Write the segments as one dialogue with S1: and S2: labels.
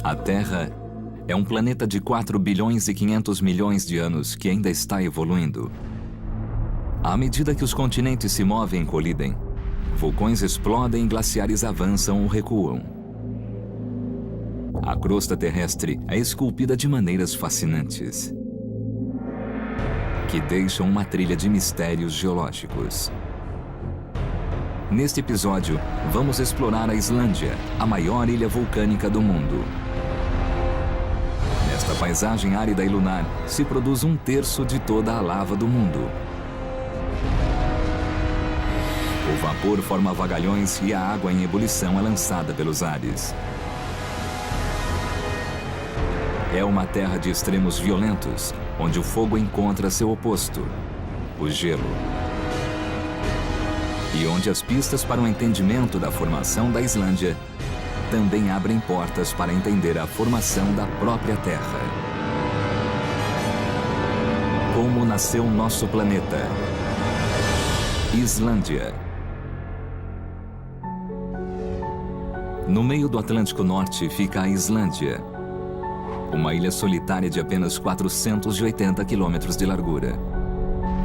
S1: A Terra é um planeta de 4 bilhões e 500 milhões de anos que ainda está evoluindo. À medida que os continentes se movem e colidem, vulcões explodem e glaciares avançam ou recuam. A crosta terrestre é esculpida de maneiras fascinantes, que deixam uma trilha de mistérios geológicos. Neste episódio, vamos explorar a Islândia, a maior ilha vulcânica do mundo. Nesta paisagem árida e lunar, se produz 1/3 de toda a lava do mundo. O vapor forma vagalhões e a água em ebulição é lançada pelos ares. É uma terra de extremos violentos, onde o fogo encontra seu oposto, o gelo. E onde as pistas para o entendimento da formação da Islândia também abrem portas para entender a formação da própria Terra. Como nasceu nosso planeta? Islândia. No meio do Atlântico Norte fica a Islândia, uma ilha solitária de apenas 480 quilômetros de largura.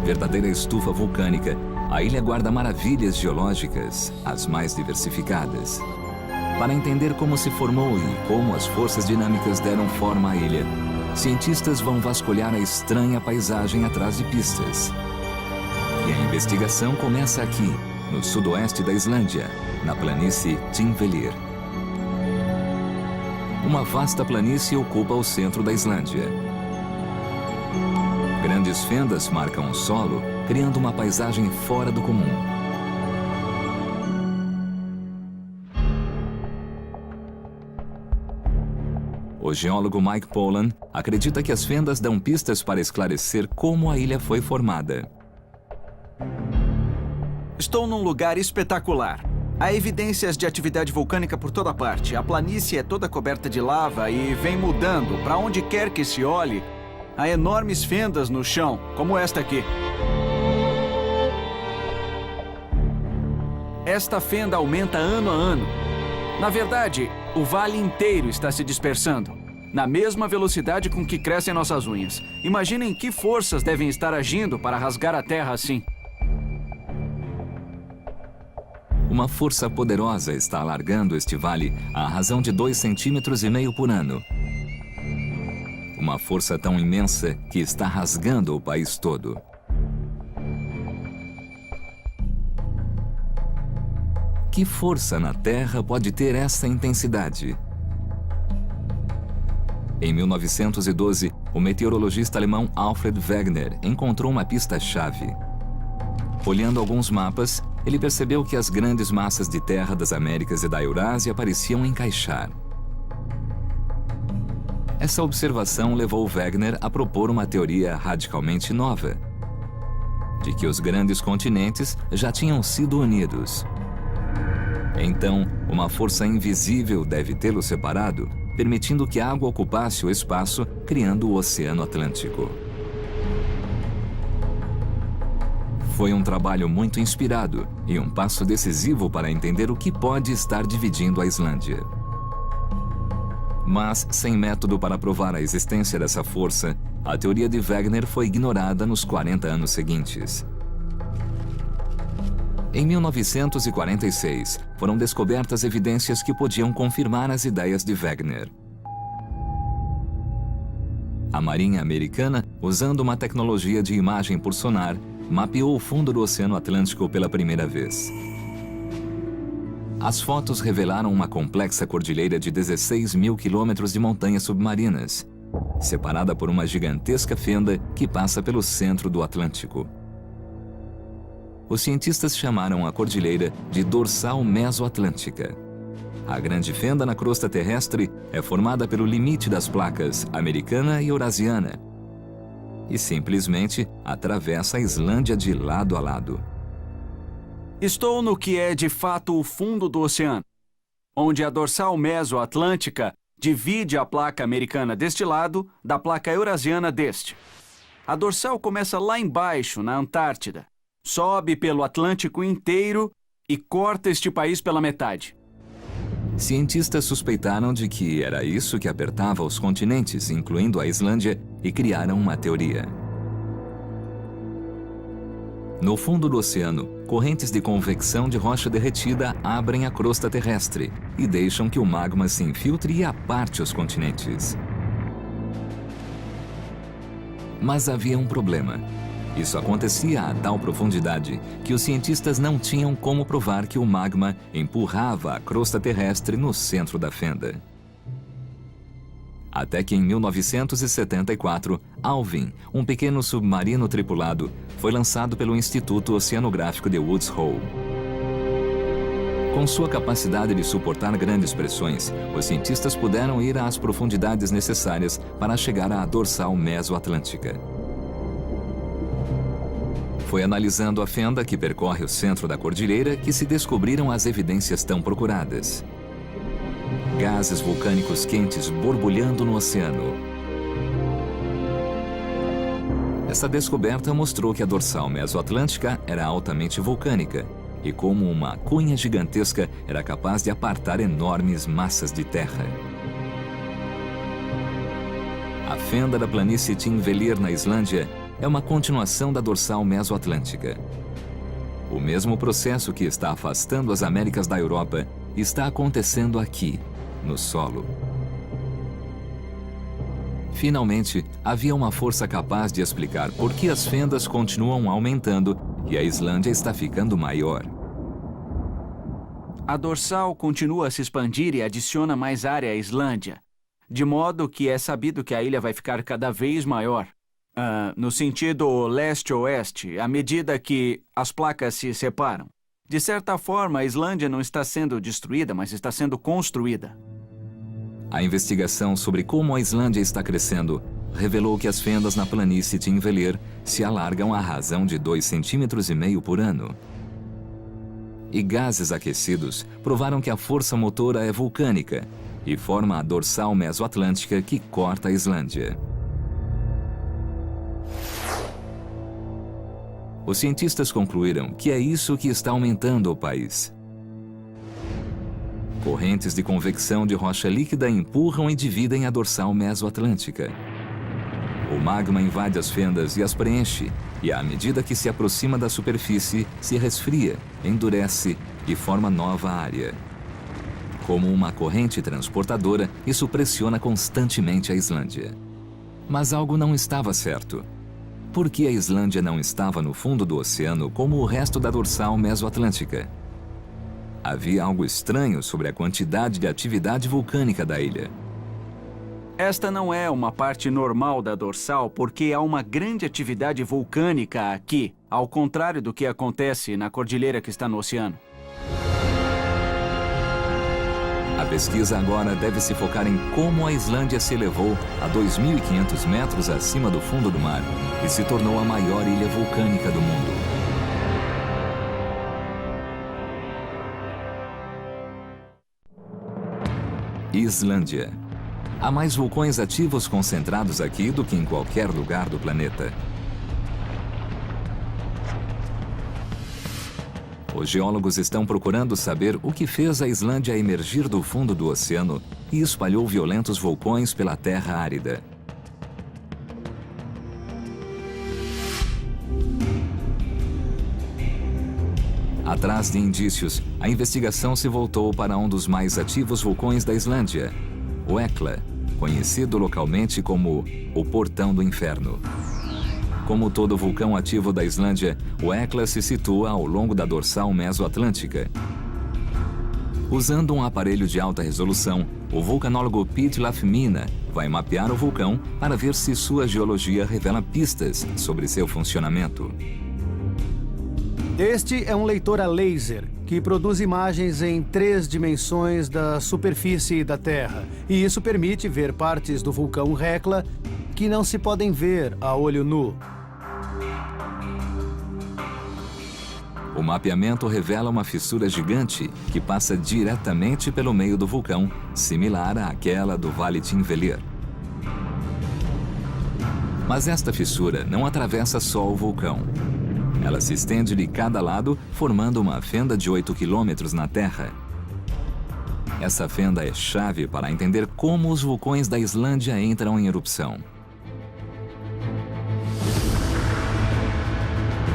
S1: Verdadeira estufa vulcânica, a ilha guarda maravilhas geológicas, as mais diversificadas. Para entender como se formou e como as forças dinâmicas deram forma à ilha, cientistas vão vasculhar a estranha paisagem atrás de pistas. E a investigação começa aqui, no sudoeste da Islândia, na planície Thingvellir. Uma vasta planície ocupa o centro da Islândia. Grandes fendas marcam o solo, criando uma paisagem fora do comum. O geólogo Mike Pollan acredita que as fendas dão pistas para esclarecer como a ilha foi formada.
S2: Estou num lugar espetacular. Há evidências de atividade vulcânica por toda parte. A planície é toda coberta de lava e vem mudando. Para onde quer que se olhe, há enormes fendas no chão, como esta aqui. Esta fenda aumenta ano a ano. Na verdade, o vale inteiro está se dispersando, na mesma velocidade com que crescem nossas unhas. Imaginem que forças devem estar agindo para rasgar a terra assim.
S1: Uma força poderosa está alargando este vale à razão de 2,5 cm por ano. Uma força tão imensa que está rasgando o país todo. Que força na Terra pode ter essa intensidade? Em 1912, o meteorologista alemão Alfred Wegener encontrou uma pista-chave. Olhando alguns mapas, ele percebeu que as grandes massas de terra das Américas e da Eurásia pareciam encaixar. Essa observação levou Wegener a propor uma teoria radicalmente nova, de que os grandes continentes já tinham sido unidos. Então, uma força invisível deve tê-los separado, permitindo que a água ocupasse o espaço, criando o Oceano Atlântico. Foi um trabalho muito inspirado e um passo decisivo para entender o que pode estar dividindo a Islândia. Mas, sem método para provar a existência dessa força, a teoria de Wegener foi ignorada nos 40 anos seguintes. Em 1946, foram descobertas evidências que podiam confirmar as ideias de Wegener. A Marinha Americana, usando uma tecnologia de imagem por sonar, mapeou o fundo do Oceano Atlântico pela primeira vez. As fotos revelaram uma complexa cordilheira de 16 mil quilômetros de montanhas submarinas, separada por uma gigantesca fenda que passa pelo centro do Atlântico. Os cientistas chamaram a cordilheira de Dorsal Mesoatlântica. A grande fenda na crosta terrestre é formada pelo limite das placas americana e eurasiana e simplesmente atravessa a Islândia de lado a lado.
S2: Estou no que é de fato o fundo do oceano, onde a dorsal mesoatlântica divide a placa americana deste lado da placa eurasiana deste. A dorsal começa lá embaixo, na Antártida, sobe pelo Atlântico inteiro e corta este país pela metade.
S1: Cientistas suspeitaram de que era isso que apertava os continentes, incluindo a Islândia, e criaram uma teoria. No fundo do oceano, correntes de convecção de rocha derretida abrem a crosta terrestre e deixam que o magma se infiltre e aparte os continentes. Mas havia um problema. Isso acontecia a tal profundidade que os cientistas não tinham como provar que o magma empurrava a crosta terrestre no centro da fenda. Até que em 1974, Alvin, um pequeno submarino tripulado, foi lançado pelo Instituto Oceanográfico de Woods Hole. Com sua capacidade de suportar grandes pressões, os cientistas puderam ir às profundidades necessárias para chegar à dorsal mesoatlântica. Foi analisando a fenda que percorre o centro da cordilheira que se descobriram as evidências tão procuradas. Gases vulcânicos quentes borbulhando no oceano. Essa descoberta mostrou que a dorsal mesoatlântica era altamente vulcânica e, como uma cunha gigantesca, era capaz de apartar enormes massas de terra. A fenda da planície Thingvellir, na Islândia, é uma continuação da dorsal mesoatlântica. O mesmo processo que está afastando as Américas da Europa está acontecendo aqui, no solo. Finalmente, havia uma força capaz de explicar por que as fendas continuam aumentando e a Islândia está ficando maior.
S2: A dorsal continua a se expandir e adiciona mais área à Islândia, de modo que é sabido que a ilha vai ficar cada vez maior. No sentido leste-oeste, à medida que as placas se separam. De certa forma, a Islândia não está sendo destruída, mas está sendo construída.
S1: A investigação sobre como a Islândia está crescendo revelou que as fendas na planície Thingvellir se alargam à razão de 2,5 cm por ano. E gases aquecidos provaram que a força motora é vulcânica e forma a dorsal mesoatlântica que corta a Islândia. Os cientistas concluíram que é isso que está aumentando o país. Correntes de convecção de rocha líquida empurram e dividem a dorsal mesoatlântica. O magma invade as fendas e as preenche, e à medida que se aproxima da superfície, se resfria, endurece e forma nova área. Como uma corrente transportadora, isso pressiona constantemente a Islândia. Mas algo não estava certo. Por que a Islândia não estava no fundo do oceano como o resto da dorsal mesoatlântica? Havia algo estranho sobre a quantidade de atividade vulcânica da ilha.
S2: Esta não é uma parte normal da dorsal porque há uma grande atividade vulcânica aqui, ao contrário do que acontece na cordilheira que está no oceano.
S1: A pesquisa agora deve se focar em como a Islândia se elevou a 2.500 metros acima do fundo do mar e se tornou a maior ilha vulcânica do mundo. Islândia. Há mais vulcões ativos concentrados aqui do que em qualquer lugar do planeta. Os geólogos estão procurando saber o que fez a Islândia emergir do fundo do oceano e espalhou violentos vulcões pela terra árida. Atrás de indícios, a investigação se voltou para um dos mais ativos vulcões da Islândia, o Hekla, conhecido localmente como o Portão do Inferno. Como todo vulcão ativo da Islândia, o Hekla se situa ao longo da dorsal mesoatlântica. Usando um aparelho de alta resolução, o vulcanólogo Pete Lafmina vai mapear o vulcão para ver se sua geologia revela pistas sobre seu funcionamento.
S3: Este é um leitor a laser, que produz imagens em 3 dimensões da superfície da Terra. E isso permite ver partes do vulcão Hekla que não se podem ver a olho nu.
S1: O mapeamento revela uma fissura gigante que passa diretamente pelo meio do vulcão, similar àquela do Vale Thingvellir. Mas esta fissura não atravessa só o vulcão. Ela se estende de cada lado, formando uma fenda de 8 quilômetros na Terra. Essa fenda é chave para entender como os vulcões da Islândia entram em erupção.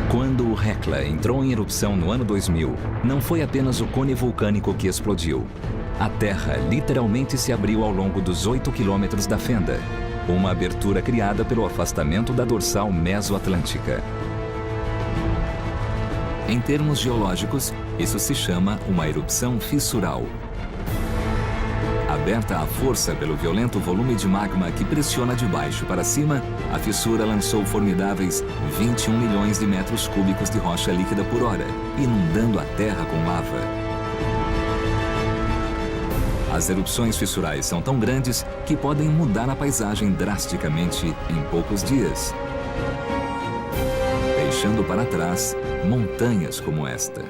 S1: Quando o Hekla entrou em erupção no ano 2000, não foi apenas o cone vulcânico que explodiu. A Terra literalmente se abriu ao longo dos 8 quilômetros da fenda, uma abertura criada pelo afastamento da dorsal mesoatlântica. Em termos geológicos, isso se chama uma erupção fissural. Aberta à força pelo violento volume de magma que pressiona de baixo para cima, a fissura lançou formidáveis 21 milhões de metros cúbicos de rocha líquida por hora, inundando a Terra com lava. As erupções fissurais são tão grandes que podem mudar a paisagem drasticamente em poucos dias, deixando para trás montanhas como esta.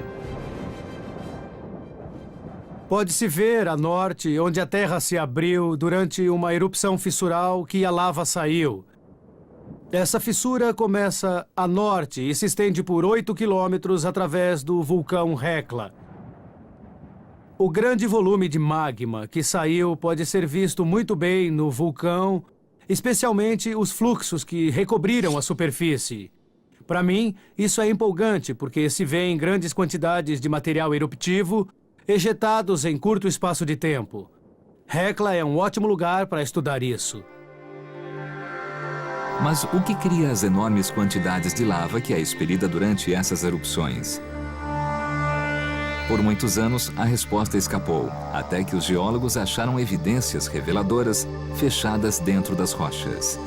S3: Pode-se ver a norte, onde a terra se abriu durante uma erupção fissural que a lava saiu. Essa fissura começa a norte e se estende por 8 quilômetros através do vulcão Hekla. O grande volume de magma que saiu pode ser visto muito bem no vulcão, especialmente os fluxos que recobriram a superfície. Para mim, isso é empolgante porque se vê em grandes quantidades de material eruptivo ejetados em curto espaço de tempo. Hekla é um ótimo lugar para estudar isso.
S1: Mas o que cria as enormes quantidades de lava que é expelida durante essas erupções? Por muitos anos, a resposta escapou, até que os geólogos acharam evidências reveladoras fechadas dentro das rochas.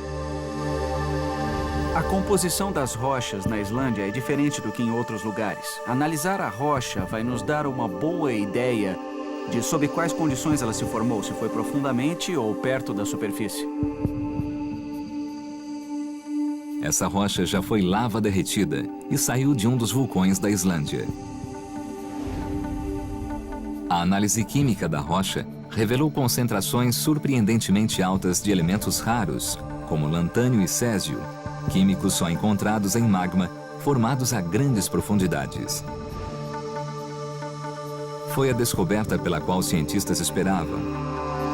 S2: A composição das rochas na Islândia é diferente do que em outros lugares. Analisar a rocha vai nos dar uma boa ideia de sob quais condições ela se formou, se foi profundamente ou perto da superfície.
S1: Essa rocha já foi lava derretida e saiu de um dos vulcões da Islândia. A análise química da rocha revelou concentrações surpreendentemente altas de elementos raros, como lantânio e césio, químicos só encontrados em magma, formados a grandes profundidades. Foi a descoberta pela qual cientistas esperavam.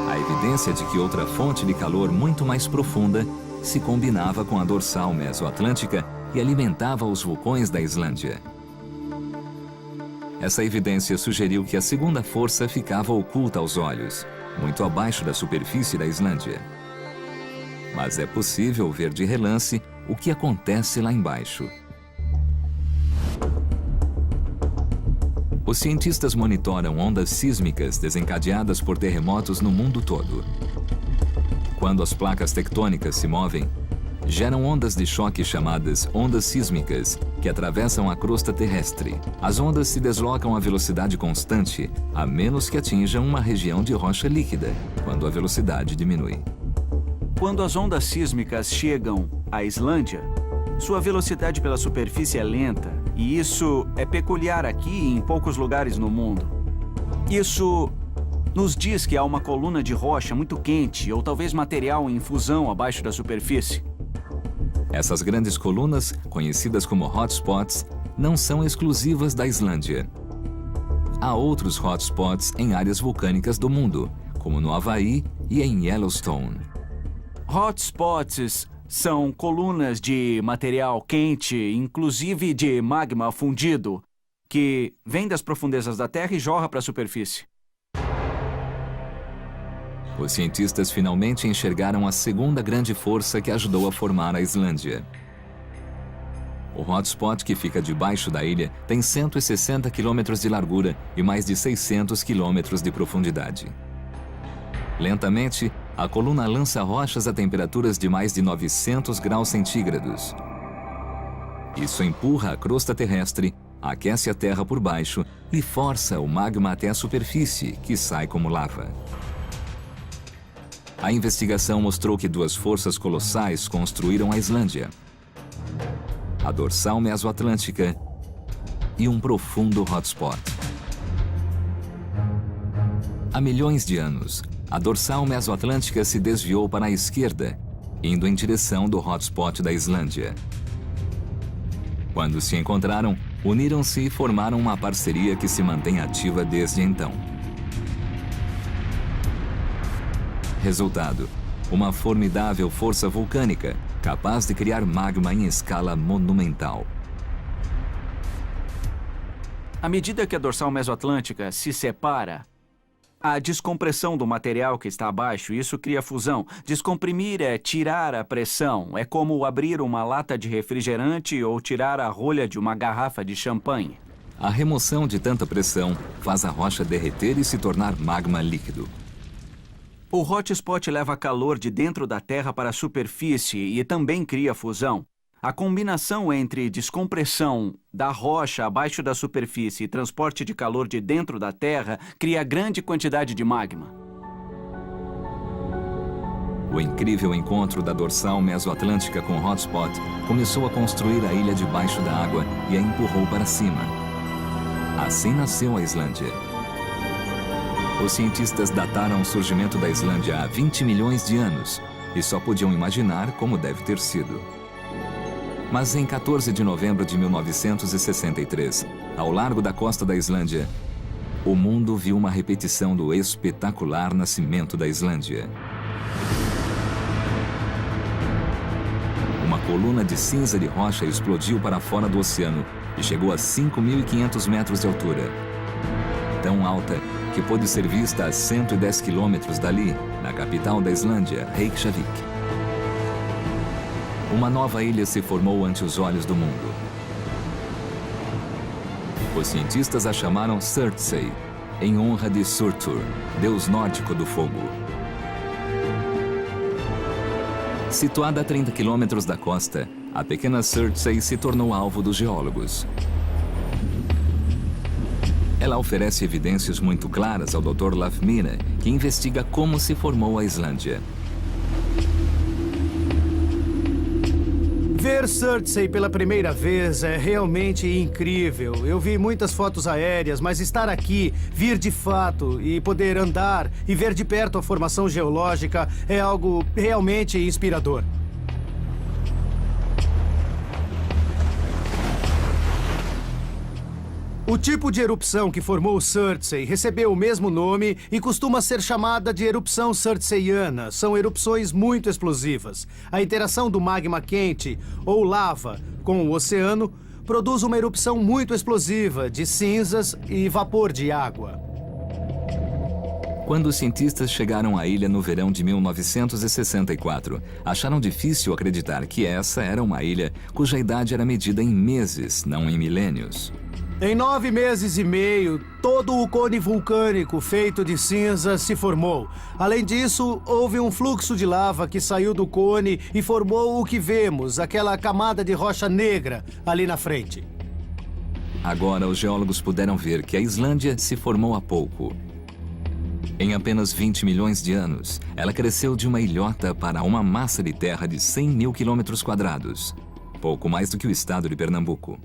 S1: A evidência de que outra fonte de calor muito mais profunda se combinava com a dorsal mesoatlântica e alimentava os vulcões da Islândia. Essa evidência sugeriu que a segunda força ficava oculta aos olhos, muito abaixo da superfície da Islândia. Mas é possível ver de relance o que acontece lá embaixo. Os cientistas monitoram ondas sísmicas desencadeadas por terremotos no mundo todo. Quando as placas tectônicas se movem, geram ondas de choque chamadas ondas sísmicas, que atravessam a crosta terrestre. As ondas se deslocam a velocidade constante, a menos que atinjam uma região de rocha líquida, quando a velocidade diminui.
S2: Quando as ondas sísmicas chegam à Islândia, sua velocidade pela superfície é lenta, e isso é peculiar aqui e em poucos lugares no mundo. Isso nos diz que há uma coluna de rocha muito quente ou talvez material em fusão abaixo da superfície.
S1: Essas grandes colunas, conhecidas como hotspots, não são exclusivas da Islândia. Há outros hotspots em áreas vulcânicas do mundo, como no Havaí e em Yellowstone.
S2: Hotspots são colunas de material quente, inclusive de magma fundido, que vem das profundezas da Terra e jorra para a superfície.
S1: Os cientistas finalmente enxergaram a segunda grande força que ajudou a formar a Islândia. O hotspot, que fica debaixo da ilha, tem 160 quilômetros de largura e mais de 600 quilômetros de profundidade. Lentamente, a coluna lança rochas a temperaturas de mais de 900 graus centígrados. Isso empurra a crosta terrestre, aquece a terra por baixo e força o magma até a superfície, que sai como lava. A investigação mostrou que duas forças colossais construíram a Islândia: a dorsal mesoatlântica e um profundo hotspot. Há milhões de anos, a dorsal mesoatlântica se desviou para a esquerda, indo em direção do hotspot da Islândia. Quando se encontraram, uniram-se e formaram uma parceria que se mantém ativa desde então. Resultado: uma formidável força vulcânica, capaz de criar magma em escala monumental.
S2: À medida que a dorsal mesoatlântica se separa, a descompressão do material que está abaixo, isso cria fusão. Descomprimir é tirar a pressão. É como abrir uma lata de refrigerante ou tirar a rolha de uma garrafa de champanhe.
S1: A remoção de tanta pressão faz a rocha derreter e se tornar magma líquido.
S2: O hotspot leva calor de dentro da Terra para a superfície e também cria fusão. A combinação entre descompressão da rocha abaixo da superfície e transporte de calor de dentro da Terra cria grande quantidade de magma.
S1: O incrível encontro da dorsal mesoatlântica com o hotspot começou a construir a ilha debaixo da água e a empurrou para cima. Assim nasceu a Islândia. Os cientistas dataram o surgimento da Islândia há 20 milhões de anos e só podiam imaginar como deve ter sido. Mas em 14 de novembro de 1963, ao largo da costa da Islândia, o mundo viu uma repetição do espetacular nascimento da Islândia. Uma coluna de cinza de rocha explodiu para fora do oceano e chegou a 5.500 metros de altura. Tão alta que pôde ser vista a 110 quilômetros dali, na capital da Islândia, Reykjavik. Uma nova ilha se formou ante os olhos do mundo. Os cientistas a chamaram Surtsey, em honra de Surtur, deus nórdico do fogo. Situada a 30 quilômetros da costa, a pequena Surtsey se tornou alvo dos geólogos. Ela oferece evidências muito claras ao Dr. Lafmina, que investiga como se formou a Islândia.
S3: Ver Surtsey pela primeira vez é realmente incrível. Eu vi muitas fotos aéreas, mas estar aqui, vir de fato e poder andar e ver de perto a formação geológica é algo realmente inspirador. O tipo de erupção que formou Surtsey recebeu o mesmo nome e costuma ser chamada de erupção surtseyana. São erupções muito explosivas. A interação do magma quente, ou lava, com o oceano produz uma erupção muito explosiva de cinzas e vapor de água.
S1: Quando os cientistas chegaram à ilha no verão de 1964, acharam difícil acreditar que essa era uma ilha cuja idade era medida em meses, não em milênios.
S3: Em 9 meses e meio, todo o cone vulcânico feito de cinzas se formou. Além disso, houve um fluxo de lava que saiu do cone e formou o que vemos, aquela camada de rocha negra ali na frente.
S1: Agora, os geólogos puderam ver que a Islândia se formou há pouco. Em apenas 20 milhões de anos, ela cresceu de uma ilhota para uma massa de terra de 100 mil quilômetros quadrados, pouco mais do que o estado de Pernambuco.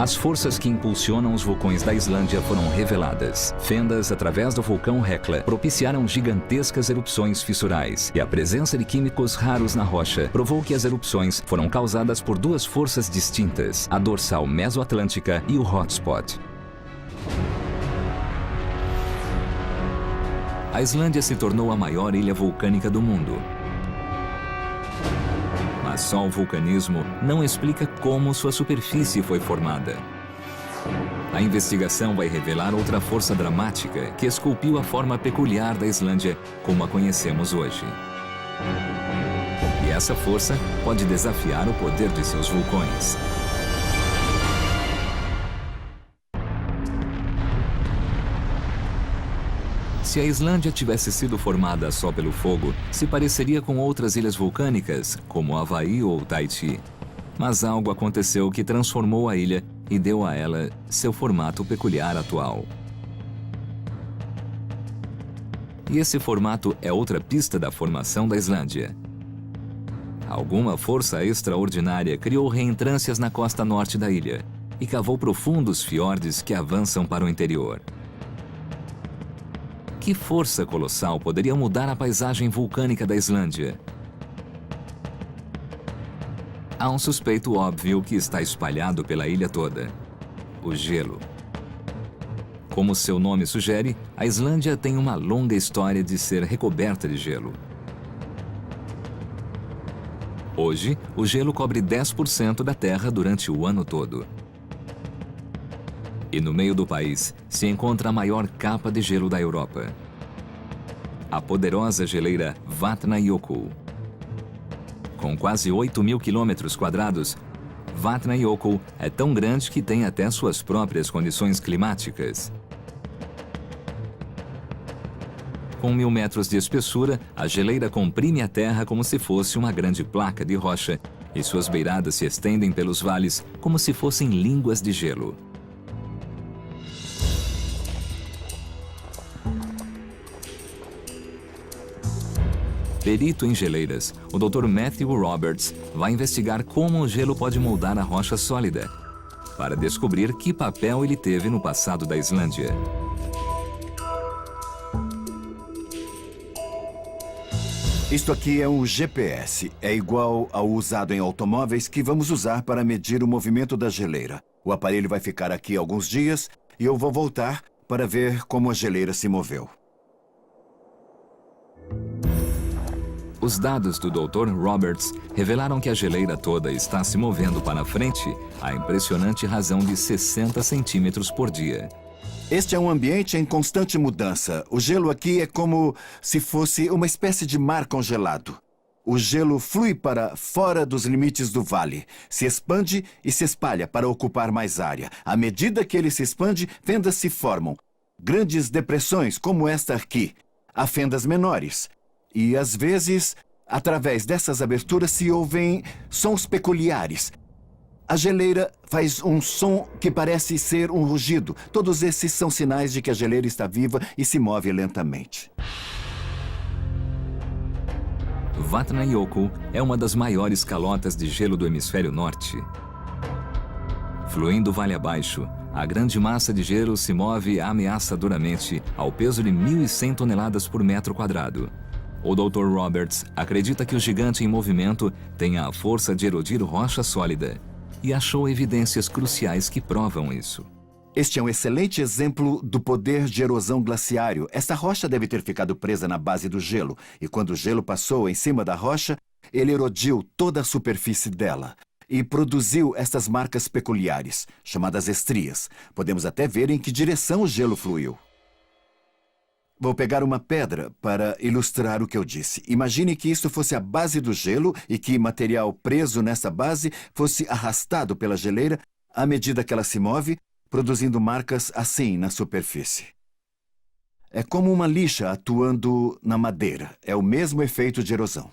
S1: As forças que impulsionam os vulcões da Islândia foram reveladas. Fendas através do vulcão Hekla propiciaram gigantescas erupções fissurais, e a presença de químicos raros na rocha provou que as erupções foram causadas por duas forças distintas, a dorsal mesoatlântica e o hotspot. A Islândia se tornou a maior ilha vulcânica do mundo. Mas só o vulcanismo não explica como sua superfície foi formada. A investigação vai revelar outra força dramática que esculpiu a forma peculiar da Islândia como a conhecemos hoje. E essa força pode desafiar o poder de seus vulcões. Se a Islândia tivesse sido formada só pelo fogo, se pareceria com outras ilhas vulcânicas, como Havaí ou Tahiti. Mas algo aconteceu que transformou a ilha e deu a ela seu formato peculiar atual. E esse formato é outra pista da formação da Islândia. Alguma força extraordinária criou reentrâncias na costa norte da ilha e cavou profundos fiordes que avançam para o interior. Que força colossal poderia mudar a paisagem vulcânica da Islândia? Há um suspeito óbvio que está espalhado pela ilha toda: o gelo. Como seu nome sugere, a Islândia tem uma longa história de ser recoberta de gelo. Hoje, o gelo cobre 10% da terra durante o ano todo. E no meio do país se encontra a maior capa de gelo da Europa. A poderosa geleira Vatnajökull. Com quase 8.000 quilômetros quadrados, Vatnajökull é tão grande que tem até suas próprias condições climáticas. Com 1.000 metros de espessura, a geleira comprime a terra como se fosse uma grande placa de rocha, e suas beiradas se estendem pelos vales como se fossem línguas de gelo. Perito em geleiras, o Dr. Matthew Roberts vai investigar como o gelo pode moldar a rocha sólida, para descobrir que papel ele teve no passado da Islândia.
S4: Isto aqui é um GPS. É igual ao usado em automóveis que vamos usar para medir o movimento da geleira. O aparelho vai ficar aqui alguns dias e eu vou voltar para ver como a geleira se moveu.
S1: Os dados do Dr. Roberts revelaram que a geleira toda está se movendo para frente a impressionante razão de 60 centímetros por dia.
S4: Este é um ambiente em constante mudança. O gelo aqui é como se fosse uma espécie de mar congelado. O gelo flui para fora dos limites do vale, se expande e se espalha para ocupar mais área. À medida que ele se expande, fendas se formam. Grandes depressões como esta aqui. Há fendas menores. E, às vezes, através dessas aberturas se ouvem sons peculiares. A geleira faz um som que parece ser um rugido. Todos esses são sinais de que a geleira está viva e se move lentamente.
S1: Vatnajökull é uma das maiores calotas de gelo do hemisfério norte. Fluindo vale abaixo, a grande massa de gelo se move ameaçadoramente ao peso de 1.100 toneladas por metro quadrado. O Dr. Roberts acredita que o gigante em movimento tenha a força de erodir rocha sólida e achou evidências cruciais que provam isso.
S4: Este é um excelente exemplo do poder de erosão glaciário. Esta rocha deve ter ficado presa na base do gelo, e quando o gelo passou em cima da rocha, ele erodiu toda a superfície dela e produziu estas marcas peculiares, chamadas estrias. Podemos até ver em que direção o gelo fluiu. Vou pegar uma pedra para ilustrar o que eu disse. Imagine que isso fosse a base do gelo e que material preso nessa base fosse arrastado pela geleira à medida que ela se move, produzindo marcas assim na superfície. É como uma lixa atuando na madeira. É o mesmo efeito de erosão.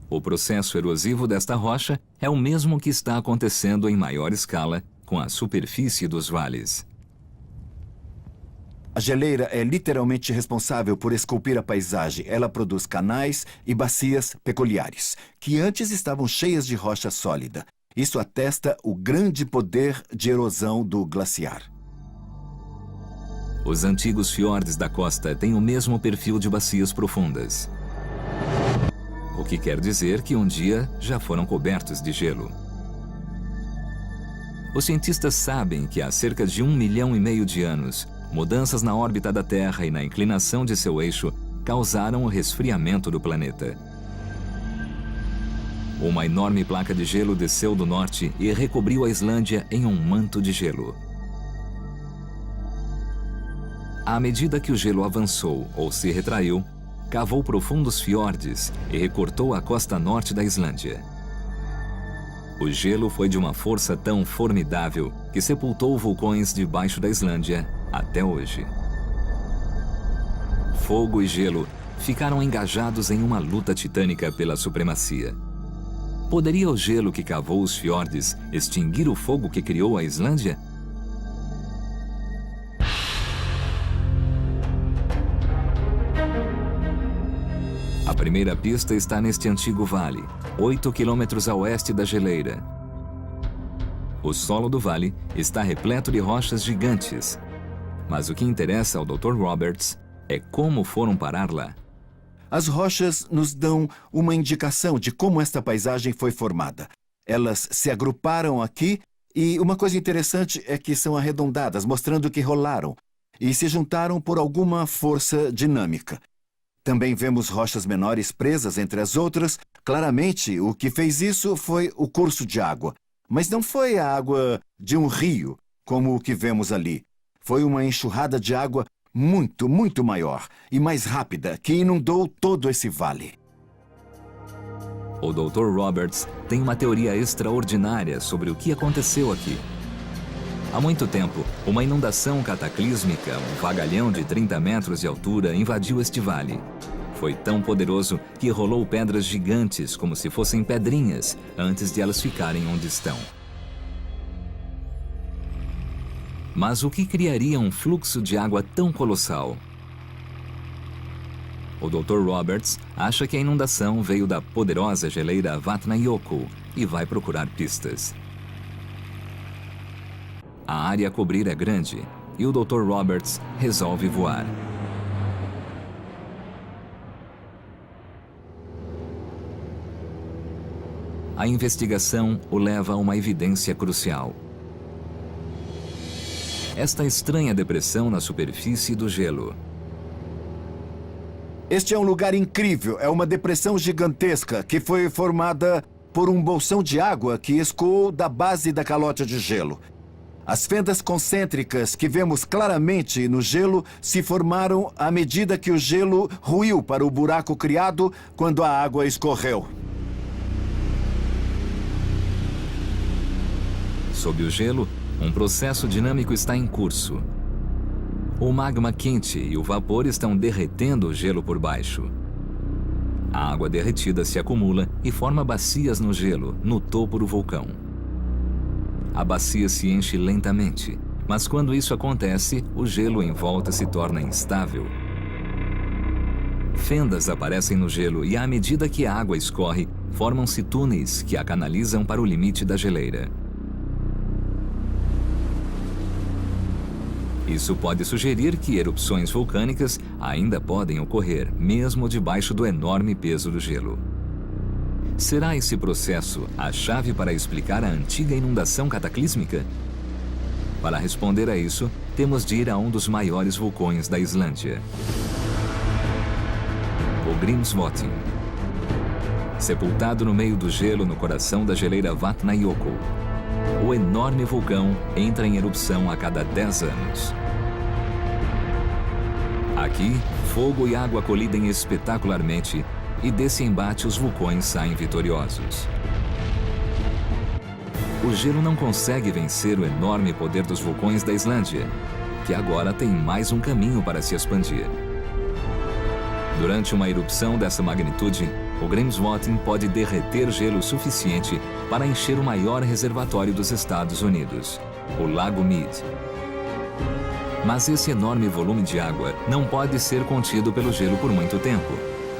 S1: O processo erosivo desta rocha é o mesmo que está acontecendo em maior escala com a superfície dos vales.
S4: A geleira é literalmente responsável por esculpir a paisagem. Ela produz canais e bacias peculiares, que antes estavam cheias de rocha sólida. Isso atesta o grande poder de erosão do glaciar.
S1: Os antigos fiordes da costa têm o mesmo perfil de bacias profundas, o que quer dizer que um dia já foram cobertos de gelo. Os cientistas sabem que há cerca de 1,5 milhão de anos, mudanças na órbita da Terra e na inclinação de seu eixo causaram o resfriamento do planeta. Uma enorme placa de gelo desceu do norte e recobriu a Islândia em um manto de gelo. À medida que o gelo avançou ou se retraiu, cavou profundos fiordes e recortou a costa norte da Islândia. O gelo foi de uma força tão formidável que sepultou vulcões debaixo da Islândia até hoje. Fogo e gelo ficaram engajados em uma luta titânica pela supremacia. Poderia o gelo que cavou os fiordes extinguir o fogo que criou a Islândia? A primeira pista está neste antigo vale, 8 quilômetros a oeste da geleira. O solo do vale está repleto de rochas gigantes. Mas o que interessa ao Dr. Roberts é como foram parar lá.
S4: As rochas nos dão uma indicação de como esta paisagem foi formada. Elas se agruparam aqui E uma coisa interessante é que são arredondadas, mostrando que rolaram e se juntaram por alguma força dinâmica. Também vemos rochas menores presas entre as outras. Claramente, o que fez isso foi o curso de água. Mas não foi a água de um rio, como o que vemos ali. Foi uma enxurrada de água muito, muito maior e mais rápida que inundou todo esse vale.
S1: O Dr. Roberts tem uma teoria extraordinária sobre o que aconteceu aqui. Há muito tempo, uma inundação cataclísmica, um vagalhão de 30 metros de altura, invadiu este vale. Foi tão poderoso que rolou pedras gigantes como se fossem pedrinhas antes de elas ficarem onde estão. Mas o que criaria um fluxo de água tão colossal? O Dr. Roberts acha que a inundação veio da poderosa geleira Vatnajökull e vai procurar pistas. A área a cobrir é grande e o Dr. Roberts resolve voar. A investigação o leva a uma evidência crucial. Esta estranha depressão na superfície do gelo.
S4: Este é um lugar incrível. É uma depressão gigantesca que foi formada por um bolsão de água que escoou da base da calote de gelo. As fendas concêntricas que vemos claramente no gelo se formaram à medida que o gelo ruiu para o buraco criado quando a água escorreu.
S1: Sob o gelo, um processo dinâmico está em curso. O magma quente e o vapor estão derretendo o gelo por baixo. A água derretida se acumula e forma bacias no gelo, no topo do vulcão. A bacia se enche lentamente, mas quando isso acontece, o gelo em volta se torna instável. Fendas aparecem no gelo e, à medida que a água escorre, formam-se túneis que a canalizam para o limite da geleira. Isso pode sugerir que erupções vulcânicas ainda podem ocorrer, mesmo debaixo do enorme peso do gelo. Será esse processo a chave para explicar a antiga inundação cataclísmica? Para responder a isso, temos de ir a um dos maiores vulcões da Islândia. O Grímsvötn. Sepultado no meio do gelo no coração da geleira Vatnajökull, o enorme vulcão entra em erupção a cada 10 anos. Aqui, fogo e água colidem espetacularmente e desse embate os vulcões saem vitoriosos. O gelo não consegue vencer o enorme poder dos vulcões da Islândia, que agora tem mais um caminho para se expandir. Durante uma erupção dessa magnitude, o Grímsvötn pode derreter gelo suficiente para encher o maior reservatório dos Estados Unidos, o Lago Mead. Mas esse enorme volume de água não pode ser contido pelo gelo por muito tempo,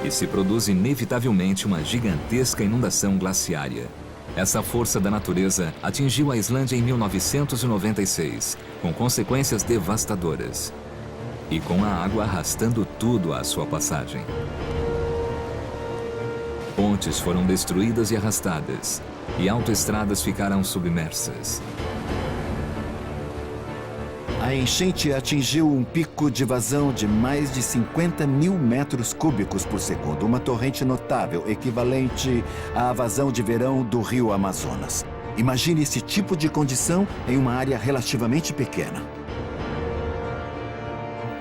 S1: e se produz inevitavelmente uma gigantesca inundação glaciária. Essa força da natureza atingiu a Islândia em 1996, com consequências devastadoras, e com a água arrastando tudo à sua passagem. Pontes foram destruídas e arrastadas, e autoestradas ficaram submersas.
S4: A enchente atingiu um pico de vazão de mais de 50 mil metros cúbicos por segundo, uma torrente notável, equivalente à vazão de verão do rio Amazonas. Imagine esse tipo de condição em uma área relativamente pequena.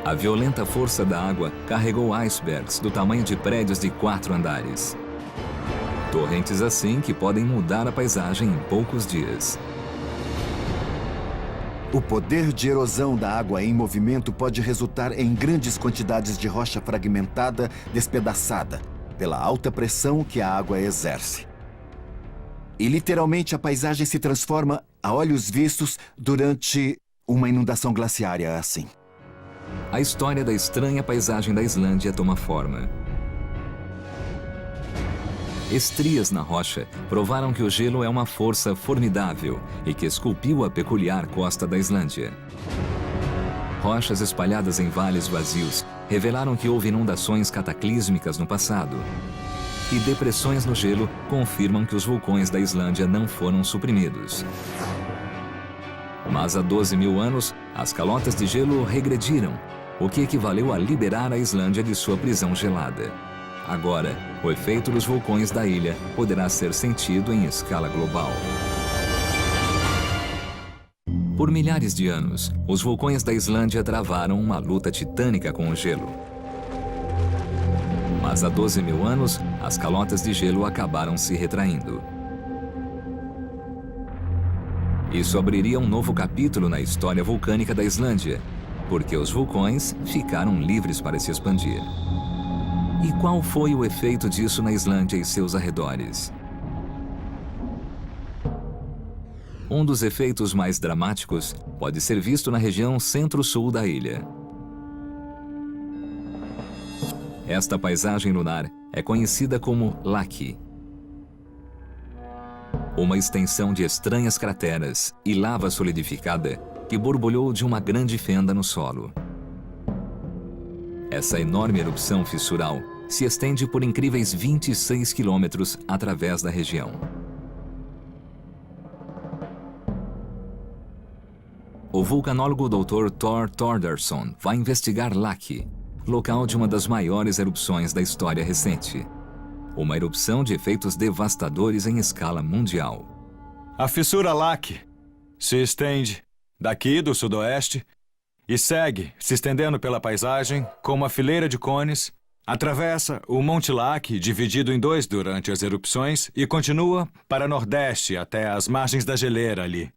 S1: A violenta força da água carregou icebergs do tamanho de prédios de 4 andares. Torrentes assim que podem mudar a paisagem em poucos dias.
S4: O poder de erosão da água em movimento pode resultar em grandes quantidades de rocha fragmentada, despedaçada, pela alta pressão que a água exerce. E literalmente a paisagem se transforma a olhos vistos durante uma inundação glaciária assim.
S1: A história da estranha paisagem da Islândia toma forma. Estrias na rocha provaram que o gelo é uma força formidável e que esculpiu a peculiar costa da Islândia. Rochas espalhadas em vales vazios revelaram que houve inundações cataclísmicas no passado. E depressões no gelo confirmam que os vulcões da Islândia não foram suprimidos. Mas há 12 mil anos, as calotas de gelo regrediram, o que equivaleu a liberar a Islândia de sua prisão gelada. Agora, o efeito dos vulcões da ilha poderá ser sentido em escala global. Por milhares de anos, os vulcões da Islândia travaram uma luta titânica com o gelo. Mas há 12 mil anos, as calotas de gelo acabaram se retraindo. Isso abriria um novo capítulo na história vulcânica da Islândia, porque os vulcões ficaram livres para se expandir. E qual foi o efeito disso na Islândia e seus arredores? Um dos efeitos mais dramáticos pode ser visto na região centro-sul da ilha. Esta paisagem lunar é conhecida como Laki, uma extensão de estranhas crateras e lava solidificada que borbulhou de uma grande fenda no solo. Essa enorme erupção fissural se estende por incríveis 26 quilômetros através da região. O vulcanólogo Dr. Thor Thordarson vai investigar Laki, local de uma das maiores erupções da história recente. Uma erupção de efeitos devastadores em escala mundial.
S5: A fissura Laki se estende daqui do sudoeste e segue, se estendendo pela paisagem, com uma fileira de cones, atravessa o Monte Laki, dividido em dois durante as erupções, e continua para nordeste até as margens da geleira ali.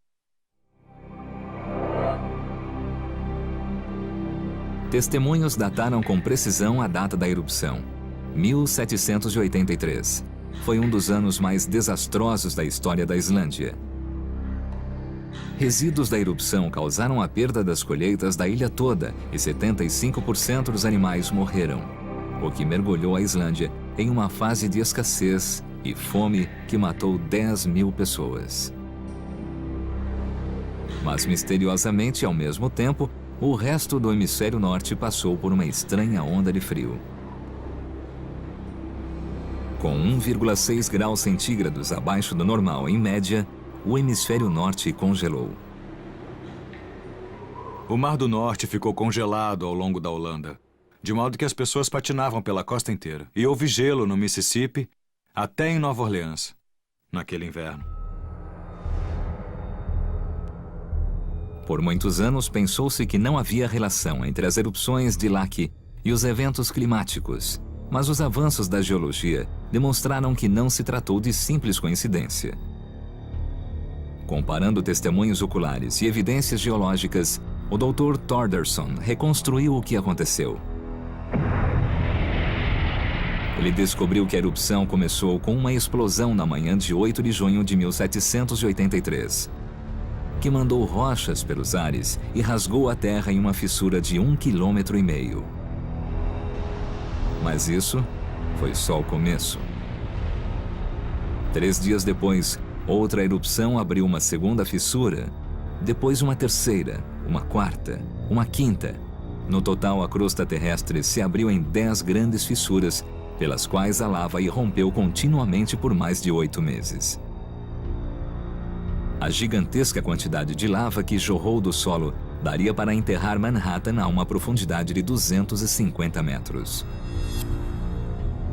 S1: Testemunhos dataram com precisão a data da erupção, 1783. Foi um dos anos mais desastrosos da história da Islândia. Resíduos da erupção causaram a perda das colheitas da ilha toda e 75% dos animais morreram, o que mergulhou a Islândia em uma fase de escassez e fome que matou 10 mil pessoas. Mas misteriosamente, ao mesmo tempo, o resto do hemisfério norte passou por uma estranha onda de frio. Com 1,6 graus centígrados abaixo do normal em média, o hemisfério norte congelou.
S5: O Mar do Norte ficou congelado ao longo da Holanda, de modo que as pessoas patinavam pela costa inteira. E houve gelo no Mississippi até em Nova Orleans, naquele inverno.
S1: Por muitos anos, pensou-se que não havia relação entre as erupções de Laki e os eventos climáticos, mas os avanços da geologia demonstraram que não se tratou de simples coincidência. Comparando testemunhos oculares e evidências geológicas, o Dr. Thordarson reconstruiu o que aconteceu. Ele descobriu que a erupção começou com uma explosão na manhã de 8 de junho de 1783. Que mandou rochas pelos ares e rasgou a terra em uma fissura de 1,5 km. Mas isso foi só o começo. 3 dias depois, outra erupção abriu uma segunda fissura, depois uma terceira, uma quarta, uma quinta. No total, a crosta terrestre se abriu em 10 grandes fissuras, pelas quais a lava irrompeu continuamente por mais de 8 meses. A gigantesca quantidade de lava que jorrou do solo daria para enterrar Manhattan a uma profundidade de 250 metros.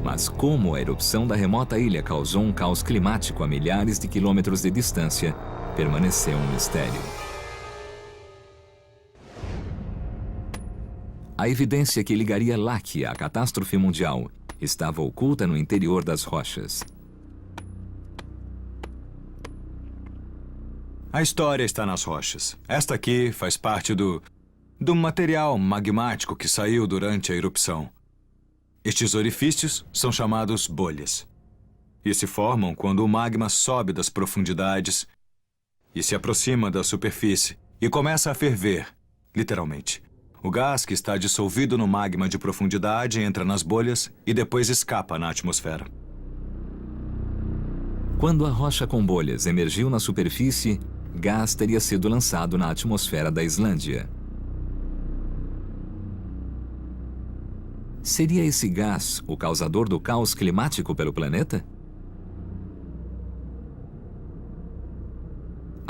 S1: Mas como a erupção da remota ilha causou um caos climático a milhares de quilômetros de distância, permaneceu um mistério. A evidência que ligaria Laki à catástrofe mundial estava oculta no interior das rochas.
S5: A história está nas rochas. Esta aqui faz parte do material magmático que saiu durante a erupção. Estes orifícios são chamados bolhas. E se formam quando o magma sobe das profundidades e se aproxima da superfície e começa a ferver, literalmente. O gás que está dissolvido no magma de profundidade entra nas bolhas e depois escapa na atmosfera.
S1: Quando a rocha com bolhas emergiu na superfície, gás teria sido lançado na atmosfera da Islândia. Seria esse gás o causador do caos climático pelo planeta?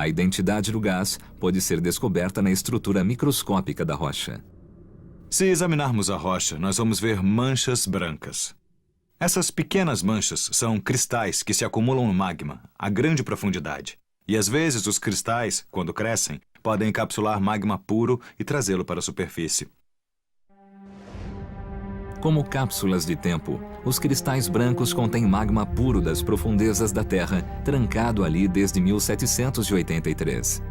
S1: A identidade do gás pode ser descoberta na estrutura microscópica da rocha.
S5: Se examinarmos a rocha, nós vamos ver manchas brancas. Essas pequenas manchas são cristais que se acumulam no magma a grande profundidade. E às vezes os cristais, quando crescem, podem encapsular magma puro e trazê-lo para a superfície.
S1: Como cápsulas de tempo, os cristais brancos contêm magma puro das profundezas da Terra, trancado ali desde 1783.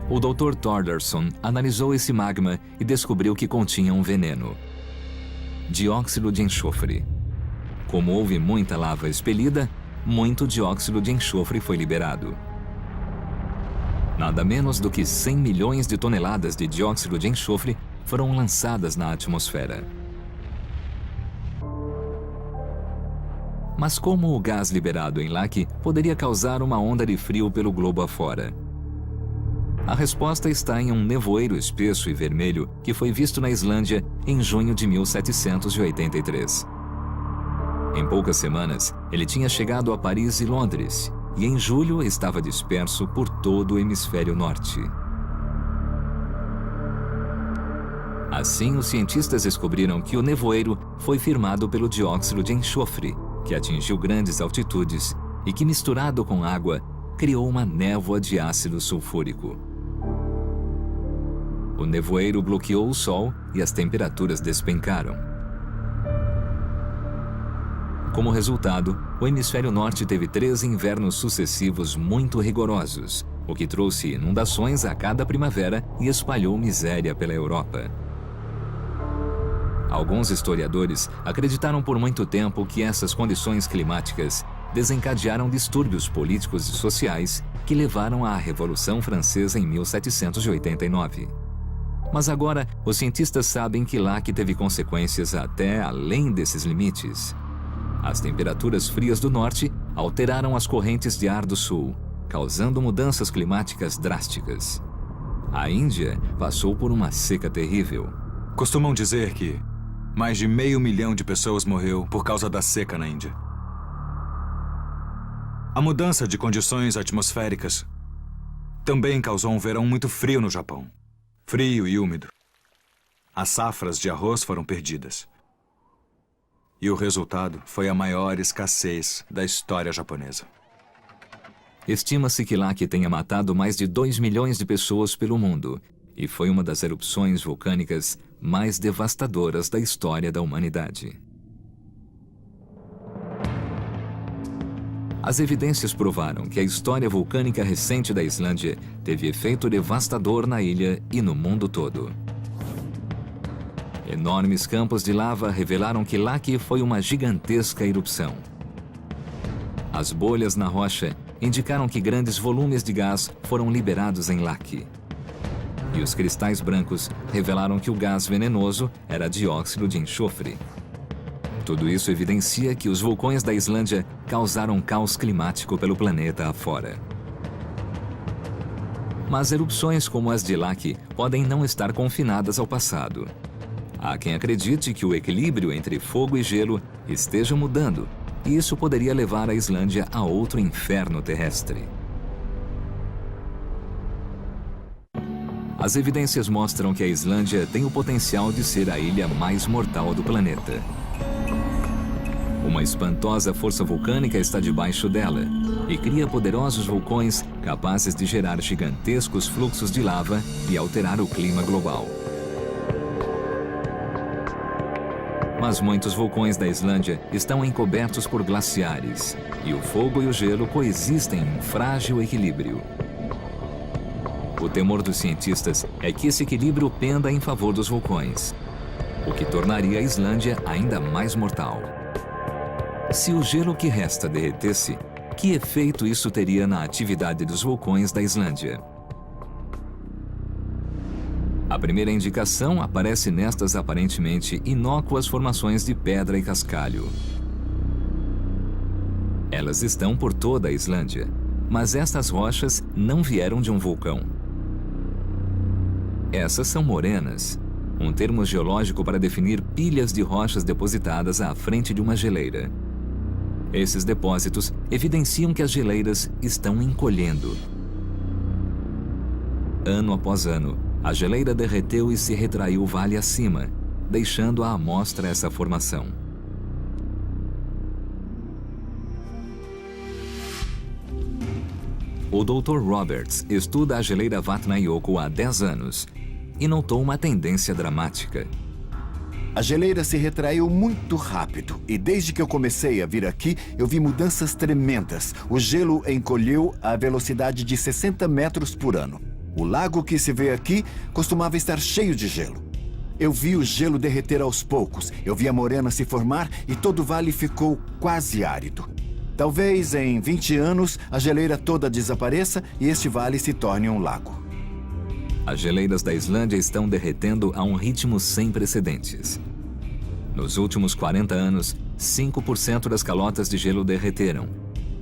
S1: O Dr. Thordarson analisou esse magma e descobriu que continha um veneno: dióxido de enxofre. Como houve muita lava expelida, muito dióxido de enxofre foi liberado. Nada menos do que 100 milhões de toneladas de dióxido de enxofre foram lançadas na atmosfera. Mas como o gás liberado em Laki poderia causar uma onda de frio pelo globo afora? A resposta está em um nevoeiro espesso e vermelho que foi visto na Islândia em junho de 1783. Em poucas semanas, ele tinha chegado a Paris e Londres, e em julho estava disperso por todo o hemisfério norte. Assim, os cientistas descobriram que o nevoeiro foi firmado pelo dióxido de enxofre, que atingiu grandes altitudes e que, misturado com água, criou uma névoa de ácido sulfúrico. O nevoeiro bloqueou o sol e as temperaturas despencaram. Como resultado, o hemisfério norte teve 3 invernos sucessivos muito rigorosos, o que trouxe inundações a cada primavera e espalhou miséria pela Europa. Alguns historiadores acreditaram por muito tempo que essas condições climáticas desencadearam distúrbios políticos e sociais que levaram à Revolução Francesa em 1789. Mas agora, os cientistas sabem que Laki teve consequências até além desses limites. As temperaturas frias do norte alteraram as correntes de ar do sul, causando mudanças climáticas drásticas. A Índia passou por uma seca terrível.
S5: Costumam dizer que mais de 500 mil de pessoas morreu por causa da seca na Índia. A mudança de condições atmosféricas também causou um verão muito frio no Japão. Frio e úmido. As safras de arroz foram perdidas. E o resultado foi a maior escassez da história japonesa.
S1: Estima-se que Laki tenha matado mais de 2 milhões de pessoas pelo mundo e foi uma das erupções vulcânicas mais devastadoras da história da humanidade. As evidências provaram que a história vulcânica recente da Islândia teve efeito devastador na ilha e no mundo todo. Enormes campos de lava revelaram que Laki foi uma gigantesca erupção. As bolhas na rocha indicaram que grandes volumes de gás foram liberados em Laki. E os cristais brancos revelaram que o gás venenoso era dióxido de enxofre. Tudo isso evidencia que os vulcões da Islândia causaram caos climático pelo planeta afora. Mas erupções como as de Laki podem não estar confinadas ao passado. Há quem acredite que o equilíbrio entre fogo e gelo esteja mudando, e isso poderia levar a Islândia a outro inferno terrestre. As evidências mostram que a Islândia tem o potencial de ser a ilha mais mortal do planeta. Uma espantosa força vulcânica está debaixo dela e cria poderosos vulcões capazes de gerar gigantescos fluxos de lava e alterar o clima global. Mas muitos vulcões da Islândia estão encobertos por glaciares e o fogo e o gelo coexistem em frágil equilíbrio. O temor dos cientistas é que esse equilíbrio penda em favor dos vulcões, o que tornaria a Islândia ainda mais mortal. Se o gelo que resta derretesse, que efeito isso teria na atividade dos vulcões da Islândia? A primeira indicação aparece nestas aparentemente inócuas formações de pedra e cascalho. Elas estão por toda a Islândia, mas estas rochas não vieram de um vulcão. Essas são morenas, um termo geológico para definir pilhas de rochas depositadas à frente de uma geleira. Esses depósitos evidenciam que as geleiras estão encolhendo. Ano após ano, a geleira derreteu e se retraiu vale acima, deixando à amostra essa formação. O Dr. Roberts estuda a geleira Vatnajökull há 10 anos e notou uma tendência dramática.
S4: A geleira se retraiu muito rápido e desde que eu comecei a vir aqui, eu vi mudanças tremendas. O gelo encolheu à velocidade de 60 metros por ano. O lago que se vê aqui costumava estar cheio de gelo. Eu vi o gelo derreter aos poucos, eu vi a morena se formar e todo o vale ficou quase árido. Talvez em 20 anos a geleira toda desapareça e este vale se torne um lago.
S1: As geleiras da Islândia estão derretendo a um ritmo sem precedentes. Nos últimos 40 anos, 5% das calotas de gelo derreteram.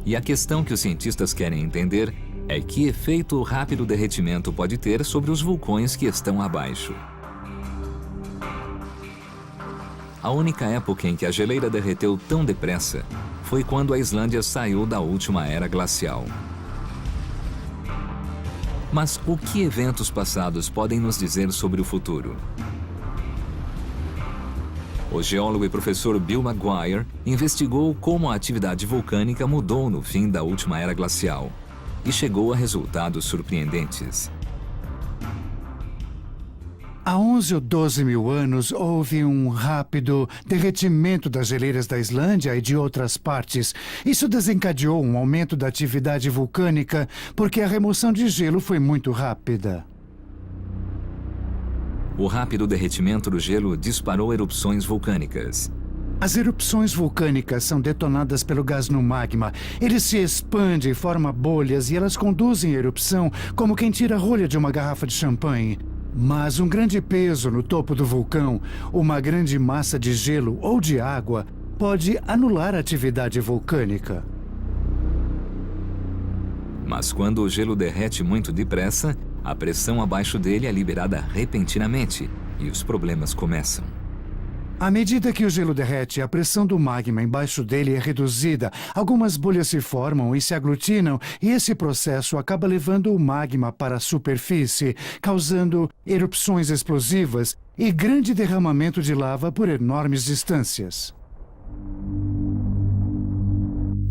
S1: E a questão que os cientistas querem entender é que efeito o rápido derretimento pode ter sobre os vulcões que estão abaixo. A única época em que a geleira derreteu tão depressa foi quando a Islândia saiu da última era glacial. Mas o que eventos passados podem nos dizer sobre o futuro? O geólogo e professor Bill McGuire investigou como a atividade vulcânica mudou no fim da última era glacial e chegou a resultados surpreendentes.
S6: Há 11 ou 12 mil anos, houve um rápido derretimento das geleiras da Islândia e de outras partes. Isso desencadeou um aumento da atividade vulcânica porque a remoção de gelo foi muito rápida.
S1: O rápido derretimento do gelo disparou erupções vulcânicas.
S6: As erupções vulcânicas são detonadas pelo gás no magma. Ele se expande e forma bolhas e elas conduzem a erupção como quem tira a rolha de uma garrafa de champanhe. Mas um grande peso no topo do vulcão, uma grande massa de gelo ou de água, pode anular a atividade vulcânica.
S1: Mas quando o gelo derrete muito depressa, a pressão abaixo dele é liberada repentinamente e os problemas começam.
S6: À medida que o gelo derrete, a pressão do magma embaixo dele é reduzida. Algumas bolhas se formam e se aglutinam, e esse processo acaba levando o magma para a superfície, causando erupções explosivas e grande derramamento de lava por enormes distâncias.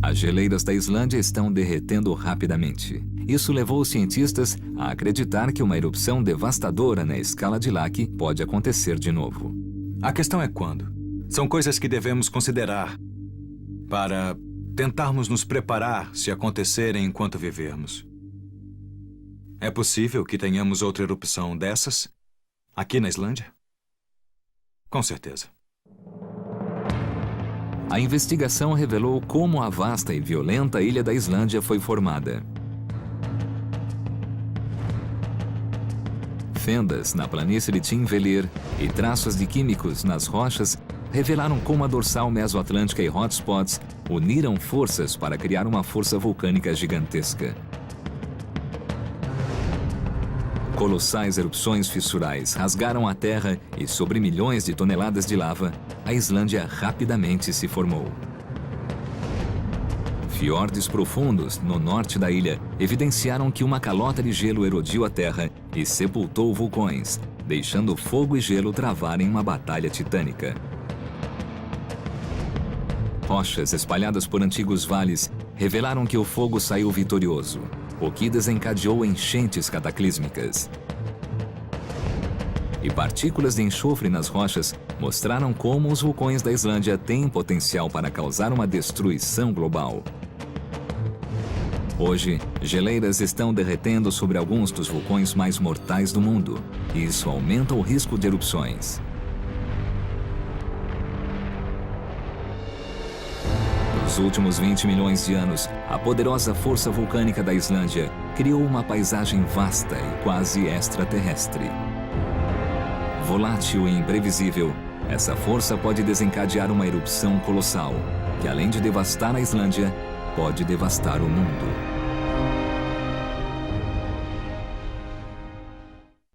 S1: As geleiras da Islândia estão derretendo rapidamente. Isso levou os cientistas a acreditar que uma erupção devastadora na escala de Laki pode acontecer de novo.
S5: A questão é quando. São coisas que devemos considerar para tentarmos nos preparar se acontecerem enquanto vivermos. É possível que tenhamos outra erupção dessas aqui na Islândia? Com certeza.
S1: A investigação revelou como a vasta e violenta ilha da Islândia foi formada. Fendas na planície de Thingvellir e traços de químicos nas rochas revelaram como a dorsal mesoatlântica e hotspots uniram forças para criar uma força vulcânica gigantesca. Colossais erupções fissurais rasgaram a terra e, sobre milhões de toneladas de lava, a Islândia rapidamente se formou. Fiordes profundos no norte da ilha evidenciaram que uma calota de gelo erodiu a terra e sepultou vulcões, deixando fogo e gelo travarem uma batalha titânica. Rochas espalhadas por antigos vales revelaram que o fogo saiu vitorioso, o que desencadeou enchentes cataclísmicas. E partículas de enxofre nas rochas mostraram como os vulcões da Islândia têm potencial para causar uma destruição global. Hoje, geleiras estão derretendo sobre alguns dos vulcões mais mortais do mundo, e isso aumenta o risco de erupções. Nos últimos 20 milhões de anos, a poderosa força vulcânica da Islândia criou uma paisagem vasta e quase extraterrestre. Volátil e imprevisível, essa força pode desencadear uma erupção colossal, que além de devastar a Islândia, pode devastar o mundo.